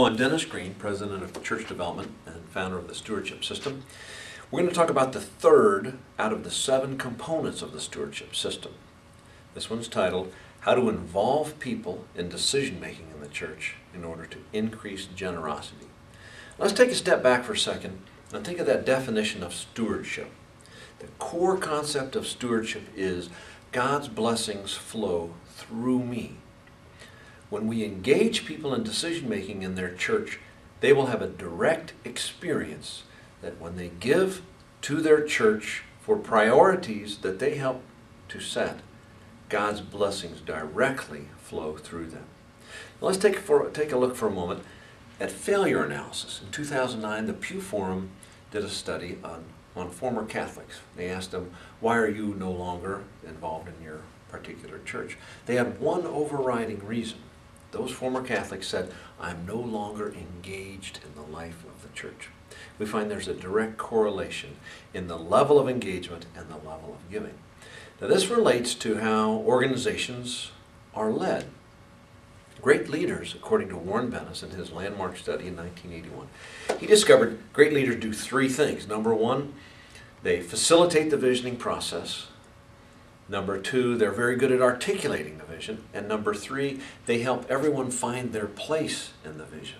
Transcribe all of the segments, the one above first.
Hello, I'm Dennis Green, President of Church Development and founder of the Stewardship System. We're going to talk about the third out of the 7 components of the Stewardship System. This one's titled, How to Involve People in Decision-Making in the Church in Order to Increase Generosity. Let's take a step back for a second and think of that definition of stewardship. The core concept of stewardship is God's blessings flow through me. When we engage people in decision-making in their church, they will have a direct experience that when they give to their church for priorities that they help to set, God's blessings directly flow through them. Now let's take a look for a moment at failure analysis. In 2009, the Pew Forum did a study on former Catholics. They asked them, why are you no longer involved in your particular church? They had one overriding reason. Those former Catholics said, I'm no longer engaged in the life of the church. We find there's a direct correlation in the level of engagement and the level of giving. Now this relates to how organizations are led. Great leaders, according to Warren Bennis in his landmark study in 1981, he discovered great leaders do 3 things. Number 1, they facilitate the visioning process. Number 2, they're very good at articulating the vision. And number 3, they help everyone find their place in the vision.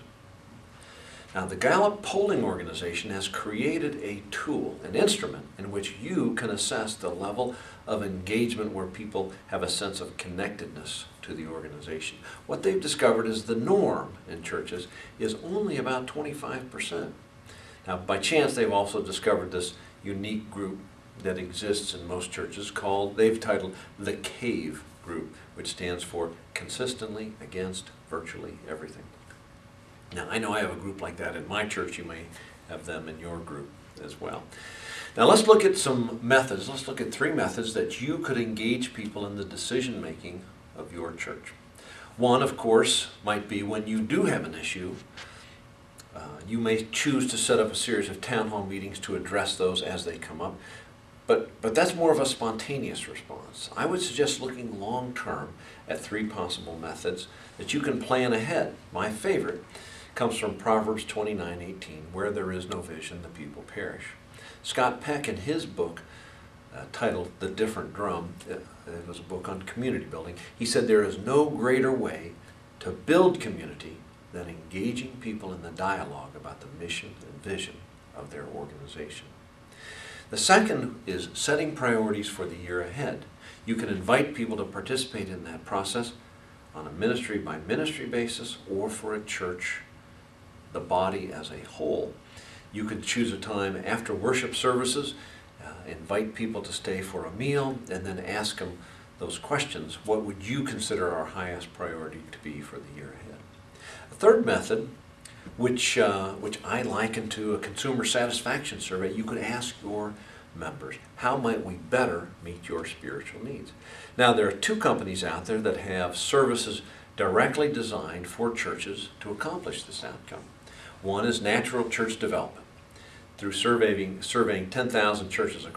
Now, the Gallup polling organization has created a tool, an instrument, in which you can assess the level of engagement where people have a sense of connectedness to the organization. What they've discovered is the norm in churches is only about 25%. Now, by chance, they've also discovered this unique group that exists in most churches they've titled the CAVE group, which stands for Consistently Against Virtually Everything. Now, I know I have a group like that in my church. You may have them in your group as well. Now, let's look at some methods. Let's look at 3 methods that you could engage people in the decision-making of your church. One, of course, might be when you do have an issue, you may choose to set up a series of town hall meetings to address those as they come up. But that's more of a spontaneous response. I would suggest looking long-term at 3 possible methods that you can plan ahead. My favorite comes from Proverbs 29:18, where there is no vision, the people perish. Scott Peck, in his book titled The Different Drum, it was a book on community building, he said there is no greater way to build community than engaging people in the dialogue about the mission and vision of their organization. The second is setting priorities for the year ahead. You can invite people to participate in that process on a ministry-by-ministry basis or for a church, the body as a whole. You could choose a time after worship services, invite people to stay for a meal, and then ask them those questions. What would you consider our highest priority to be for the year ahead? A third method, which I liken to a consumer satisfaction survey, you could ask your members, how might we better meet your spiritual needs? Now, there are 2 companies out there that have services directly designed for churches to accomplish this outcome. One is Natural Church Development. Through surveying 10,000 churches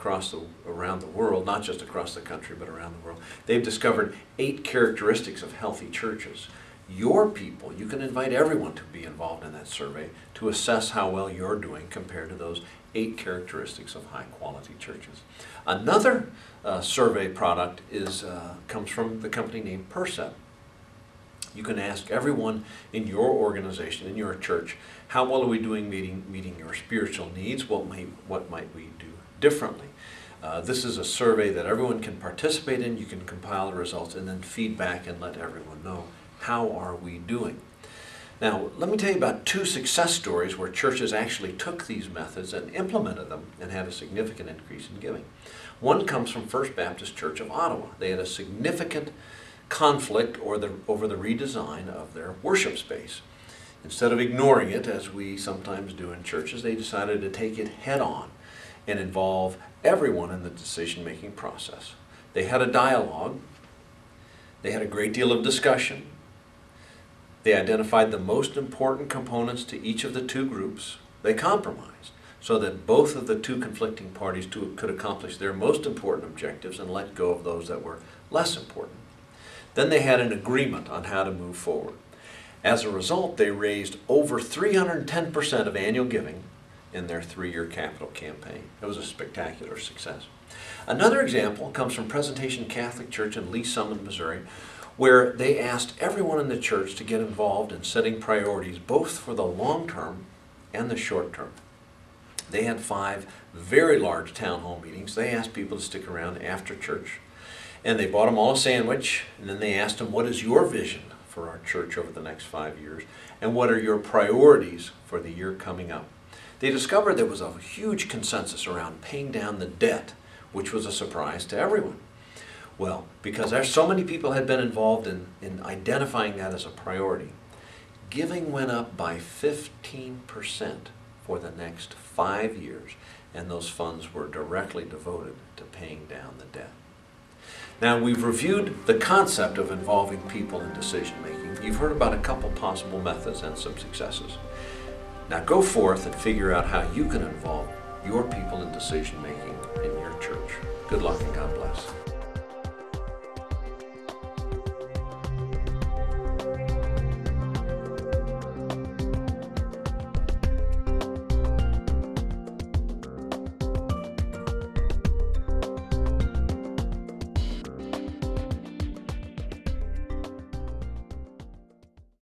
around the world, not just across the country, but around the world, they've discovered 8 characteristics of healthy churches. Your people, you can invite everyone to be involved in that survey to assess how well you're doing compared to those 8 characteristics of high-quality churches. Another survey product comes from the company named Percept. You can ask everyone in your organization, in your church, how well are we doing meeting your spiritual needs? What might we do differently? This is a survey that everyone can participate in. You can compile the results and then feed back and let everyone know, how are we doing? Now, let me tell you about 2 success stories where churches actually took these methods and implemented them and had a significant increase in giving. One comes from First Baptist Church of Ottawa. They had a significant conflict over the redesign of their worship space. Instead of ignoring it, as we sometimes do in churches, they decided to take it head on and involve everyone in the decision-making process. They had a dialogue. They had a great deal of discussion. They identified the most important components to each of the 2 groups. They compromised so that both of the 2 conflicting parties could accomplish their most important objectives and let go of those that were less important. Then they had an agreement on how to move forward. As a result, they raised over 310% of annual giving in their 3-year capital campaign. It was a spectacular success. Another example comes from Presentation Catholic Church in Lee Summit, Missouri, where they asked everyone in the church to get involved in setting priorities both for the long term and the short term. They had 5 very large town hall meetings. They asked people to stick around after church, and they bought them all a sandwich, and then they asked them, what is your vision for our church over the next 5 years, and what are your priorities for the year coming up? They discovered there was a huge consensus around paying down the debt, which was a surprise to everyone. Well, because there's so many people had been involved in identifying that as a priority, giving went up by 15% for the next 5 years, and those funds were directly devoted to paying down the debt. Now, we've reviewed the concept of involving people in decision making. You've heard about a couple possible methods and some successes. Now go forth and figure out how you can involve your people in decision making in your church. Good luck and God bless.